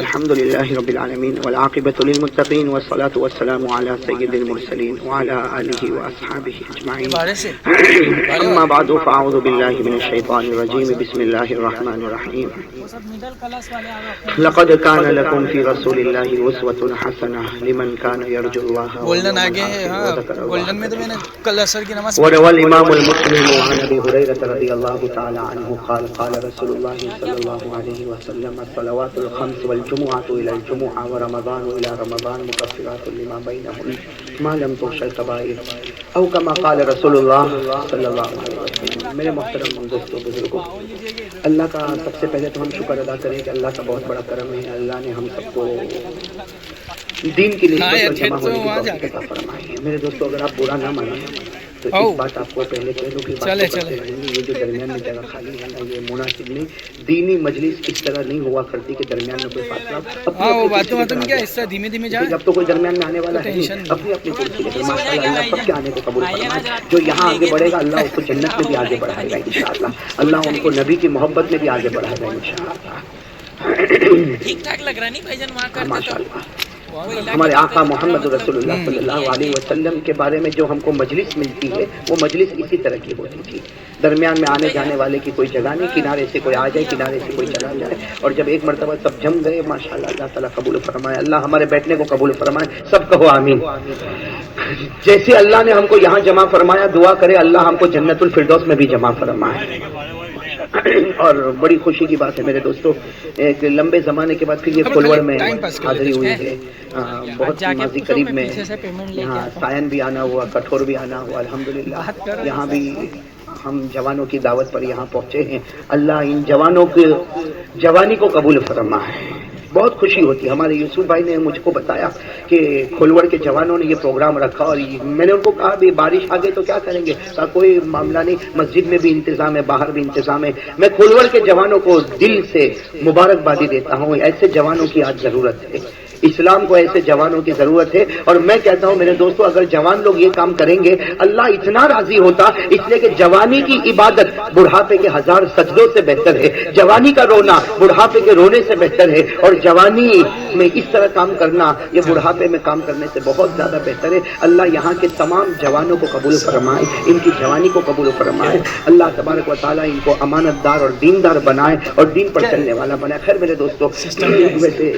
الحمد لله رب العالمين والعاقبة للمتقين والصلاة والسلام على سيد المرسلين وعلى آله وأصحابه أجمعين. أما بعد فأعوذ بالله من الشيطان الرجيم. بسم الله الرحمن الرحيم. لقد كان لكم في رسول الله أسوة حسنة لمن كان يرجو الله وروى الإمام المسلم عن أبي هريرة رضي الله تعالى عنه قال قال رسول الله صلى الله عليه وسلم الصلوات الخمس والجمعة إلى الجمعة ورمضان إلى رمضان مكفرات لما بينهن ما لم تغش الكبائر أو كما قال رسول الله صلی اللہ علیہ وسلم. میرے محترم دوستوں بزرگوں، اللہ کا سب سے پہلے تو ہم شکر ادا کریں کہ اللہ کا بہت بڑا کرم ہے. اللہ نے ہم سب کو دین کی نسبت پر جمع ہونے کی توفیق عطا فرمائی ہے. میرے دوستوں، اگر آپ برا نہ مانیں تو ایک بات آپ کو پہلے کہہ دوں کہ یہ جو درمیان میں جگہ خالی ہے نا، یہ مناسب نہیں. دینی مجلس اس طرح نہیں ہوا کرتی کہ درمیان میں کوئی فاصلہ. جب تو کوئی درمیان میں آنے والا ہے اپنی اپنی کرسی لے کر ماشاءاللہ اللہ سب کے آنے کو قبول فرمائے. جو یہاں آگے بڑھے گا اللہ اس کو جنت میں بھی آگے بڑھائے گا انشاءاللہ. اللہ ان کو نبی کی محبت میں بھی آگے بڑھائے گا انشاءاللہ. ٹھیک ٹھاک لگ رہا نہیں بھائی جان وہاں کا ماشاءاللہ. ہمارے آقا محمد رسول اللہ صلی اللہ علیہ وسلم کے بارے میں جو ہم کو مجلس ملتی ہے وہ مجلس اسی طرح کی ہوتی تھی. درمیان میں آنے جانے والے کی کوئی جگہ نہیں، کنارے سے کوئی آ جائے کنارے سے کوئی چلا جائے. اور جب ایک مرتبہ سب جم گئے ماشاءاللہ اللہ تعالیٰ قبول فرمائے. اللہ ہمارے بیٹھنے کو قبول فرمائے. سب کہو آمین. جیسے اللہ نے ہم کو یہاں جمع فرمایا، دعا کرے اللہ ہم کو جنت الفردوس میں بھی جمع فرمائے. اور بڑی خوشی کی بات ہے میرے دوستوں، ایک لمبے زمانے کے بعد پھر یہ کھولوڑ میں حاضری ہوئی ہے. بہت ماضی قریب میں یہاں سائن بھی آنا ہوا، کٹھور بھی آنا ہوا. الحمدللہ یہاں بھی ہم جوانوں کی دعوت پر یہاں پہنچے ہیں. اللہ ان جوانوں کی جوانی کو قبول فرمائے. بہت خوشی ہوتی ہے. ہمارے یوسف بھائی نے مجھ کو بتایا کہ کھولوڑ کے جوانوں نے یہ پروگرام رکھا اور میں نے ان کو کہا بھی بارش آ گئی تو کیا کریں گے؟ کہا کوئی معاملہ نہیں، مسجد میں بھی انتظام ہے، باہر بھی انتظام ہے. میں کھولوڑ کے جوانوں کو دل سے مبارکبادی دیتا ہوں. ایسے جوانوں کی آج ضرورت ہے. اسلام کو ایسے جوانوں کی ضرورت ہے. اور میں کہتا ہوں میرے دوستوں، اگر جوان لوگ یہ کام کریں گے اللہ اتنا راضی ہوتا. اس لیے کہ جوانی کی عبادت بڑھاپے کے 1000 سجدوں سے بہتر ہے. جوانی کا رونا بڑھاپے کے رونے سے بہتر ہے. اور جوانی میں اس طرح کام کرنا یہ بڑھاپے میں کام کرنے سے بہت زیادہ بہتر ہے. اللہ یہاں کے تمام جوانوں کو قبول فرمائے، ان کی جوانی کو قبول فرمائے. اللہ تبارک و تعالیٰ ان کو امانت دار اور دیندار بنائے اور دین پر چلنے والا بنائے. خیر میرے دوستوں، ویسے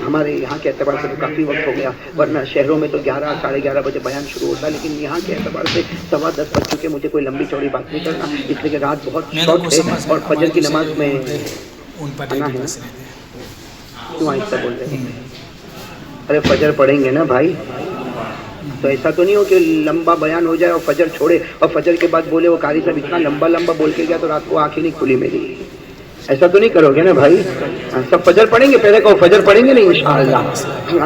ہمارے یہاں کے اعتبار سے تو کافی وقت ہو گیا، ورنہ شہروں میں تو 11 ساڑھے 11 بجے بیان شروع ہوتا ہے، لیکن یہاں کے اعتبار سے 10:15 بج چکے. مجھے کوئی لمبی چوڑی بات نہیں کرنا، اس لیے کہ رات بہت شارٹ ہے اور فجر کی نماز میں آنا ہے. کیوں آہستہ بول رہے ہیں؟ ارے فجر پڑھیں گے نا بھائی، تو ایسا تو نہیں ہو کہ لمبا بیان ہو جائے اور فجر چھوڑے اور فجر کے بعد بولے وہ قاری صاحب اتنا لمبا بول کے گیا تو رات کو آنکھیں نہیں کھلی میری. ایسا تو نہیں کرو گے نا بھائی؟ سب فجر پڑھیں گے؟ پہلے کہو فجر پڑھیں گے نا انشاءاللہ.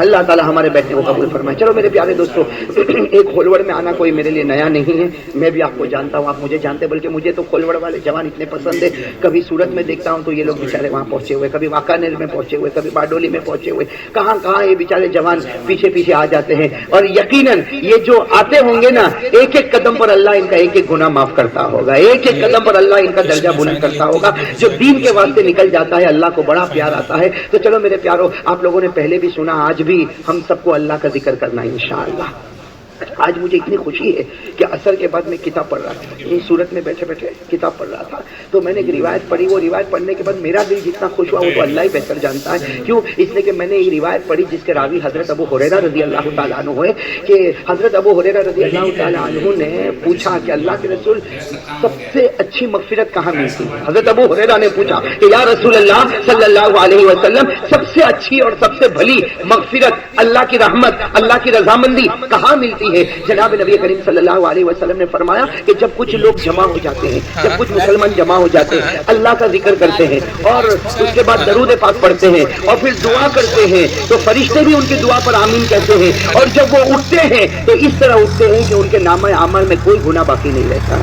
اللہ تعالیٰ ہمارے بیٹھنے کو قبول فرمائے. چلو میرے پیارے دوستوں، ایک کھولوڑ میں آنا کوئی میرے لیے نیا نہیں ہے. میں بھی آپ کو جانتا ہوں، آپ مجھے جانتے، بلکہ مجھے تو کھولوڑ والے جوان اتنے پسند ہے. کبھی سورت میں دیکھتا ہوں تو یہ لوگ بیچارے وہاں پہنچے ہوئے، کبھی واکانیر میں پہنچے ہوئے، کبھی باڈولی میں پہنچے ہوئے. کہاں کہاں یہ بیچارے جوان پیچھے پیچھے آ جاتے ہیں. اور یقیناً یہ جو آتے ہوں گے نا، ایک ایک قدم پر اللہ ان کا ایک ایک گناہ معاف کرتا ہوگا. ایک ایک قدم پر اللہ ان کا درجہ بلند کرتا ہوگا. جو دین کے واسطے نکل جاتا ہے اللہ کو بڑا پیار آتا ہے. تو چلو میرے پیارو، آپ لوگوں نے پہلے بھی سنا، آج بھی ہم سب کو اللہ کا ذکر کرنا ہے انشاءاللہ. آج مجھے اتنی خوشی ہے کہ عصر کے بعد میں کتاب پڑھ رہا تھا، اس صورت میں بیٹھے بیٹھے کتاب پڑھ رہا تھا تو میں نے ایک روایت پڑھی. وہ روایت پڑھنے کے بعد میرا دل جتنا خوش ہوا وہ تو اللہ ہی بہتر جانتا ہے. کیوں؟ اس لیے کہ میں نے ایک روایت پڑھی جس کے راوی حضرت ابو ہریرہ رضی اللہ تعالیٰ عنہ ہے کہ حضرت ابو ہریرہ رضی اللہ تعالیٰ عنہ نے پوچھا کہ اللہ کے رسول سب سے اچھی مغفرت کہاں ملتی؟ حضرت ابو ہریرہ نے پوچھا کہ یا رسول اللہ صلی اللہ علیہ وسلم سب سے اچھی اور سب سے بھلی مغفرت، اللہ کی رحمت، اللہ کی رضامندی کہاں ملتی ہے؟ جناب نبی کریم صلی اللہ علیہ وسلم نے فرمایا کہ جب کچھ لوگ جمع ہو جاتے ہیں، جب کچھ مسلمان جمع ہو جاتے ہیں، اللہ کا ذکر کرتے ہیں اور اس کے بعد درود پاک پڑھتے ہیں اور پھر دعا کرتے ہیں تو فرشتے بھی ان کی دعا پر آمین کہتے ہیں. اور جب وہ اٹھتے ہیں تو اس طرح اٹھتے ہیں کہ ان کے نامہ اعمال میں کوئی گناہ باقی نہیں رہتا.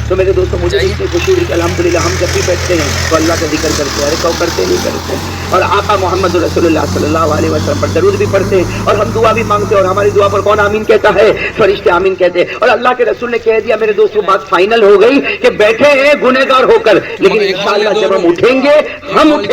تو تو میرے دوستوں مجھے بھی اتنی خوشی ہوئی کہ الحمدللہ ہم جب بھی بیٹھتے ہیں تو اللہ کا ذکر کرتے ہیں. ارے کہو کرتے نہیں کرتے. اور آقا محمد رسول اللہ صلی اللہ علیہ وسلم پر درود بھی پڑھتے ہیں اور ہم دعا بھی مانگتے ہیں. اور ہماری دعا پر کون آمین کہتا ہے؟ فرشتے آمین کہتے ہیں. اور اللہ کے رسول نے کہہ دیا میرے دوستوں بات فائنل ہو گئی کہ بیٹھے ہیں گنہگار ہو کر, لیکن انشاءاللہ جب ہم اٹھیں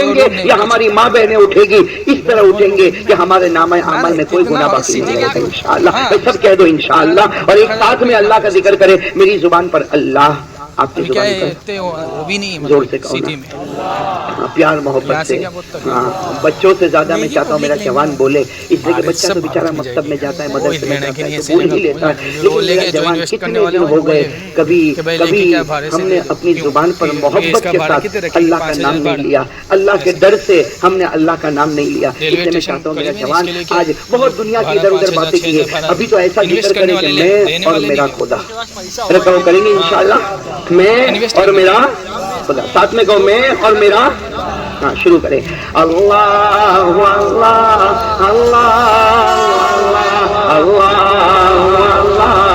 گے یا ہماری ماں بہنیں اٹھے گی اس طرح اٹھیں گے کہ ہمارے نامہ اعمال میں کوئی گناہ باقی نہیں رہے گا انشاءاللہ. سب کہہ دو انشاءاللہ, اور ایک ساتھ میں اللہ کا ذکر کرے. میری زبان پر اللہ, آپ کی زبان پر وہ بھی نہیں زور سے کہو نا, پیار محبت سے. ہاں, بچوں سے زیادہ میں چاہتا ہوں میرا جوان بولے, اس لیے کہ بچہ تو بیچارہ مکتب میں جاتا ہے, مدرسے میں جاتا ہے, بھول ہی لیتا ہے. لیکن میرا جوان کتنے دن ہو گئے کبھی ہم نے اپنی زبان پر محبت کے ساتھ اللہ کا نام نہیں لیا, اللہ کے ڈر سے ہم نے اللہ کا نام نہیں لیا. اس لیے میں چاہتا ہوں میرا جوان آج بہت دنیا کی ادھر ادھر باتیں کی ہے, ابھی تو ایسا ذکر کرے کہ میں اور میرا خدا. کہو کریں گے انشاءاللہ, میں اور میرا خدا. ساتھ میں کہو میں اور میرا. ہاں شروع کریں. اللہ اللہ اللہ اللہ اللہ اللہ